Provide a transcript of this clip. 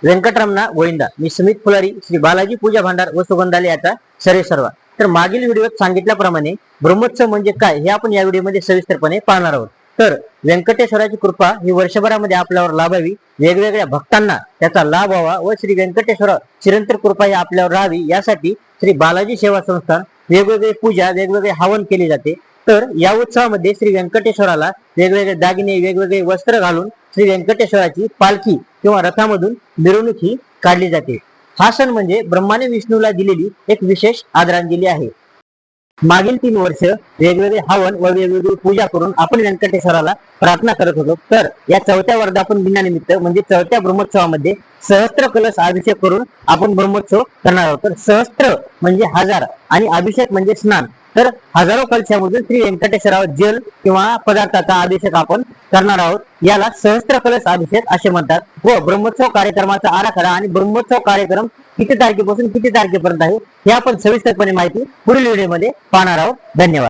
व्यंकटरमणा गोविंदा. मी सुमित फुलारी, श्री बालाजी पूजा भांडार व सुगंधालयाचा सर्वेसर्वा. तर मागील व्हिडिओत सांगितल्याप्रमाणे ब्रह्मोत्सव म्हणजे काय हे आपण या व्हिडिओमध्ये सविस्तरपणे पाहणार आहोत. तर व्यंकटेश्वराची कृपा ही वर्षभरामध्ये आपल्यावर लाभावी, वेगवेगळ्या भक्तांना त्याचा लाभ व्हावा व श्री व्यंकटेश्वर चिरंतन कृपा ही आपल्यावर राहावी यासाठी श्री बालाजी सेवा संस्थान वेगवेगळे पूजा, वेगवेगळे हवन केले जाते. तर या उत्सवामध्ये श्री व्यंकटेश्वराला वेगवेगळे दागिने, वेगवेगळे वस्त्र घालून श्री व्यंकटेश्वराची पालखी किंवा रथामधून मिरवणूक ही काढली जाते. हा सण म्हणजे ब्रह्माने विष्णूला दिलेली एक विशेष आदरांजली आहे. मागील 3 वर्ष वेगवेगळे हवन व वेगवेगळी पूजा करून आपण व्यंकटेश्वराला प्रार्थना करत होतो. तर या 4थ्या वर्धापन दिनानिमित्त म्हणजे 4थ्या ब्रह्मोत्सवामध्ये सहस्त्र कलश अभिषेक करून आपण ब्रह्मोत्सव करणार आहोत. तर सहस्त्र म्हणजे 1000 आणि अभिषेक म्हणजे स्नान. तर हजारो कलशामधून श्री व्यंकटेश्वरावर जल किंवा पदार्थाचा अभिषेक आपण करणार आहोत. याला सहस्त्र कलश अभिषेक असे म्हणतात. व ब्रह्मोत्सव कार्यक्रमाचा आराखडा आणि ब्रह्मोत्सव कार्यक्रम किती तारखेपासून किती तारखेपर्यंत आहे हे आपण सविस्तरपणे माहिती पुढील व्हिडिओमध्ये पाहणार आहोत. धन्यवाद.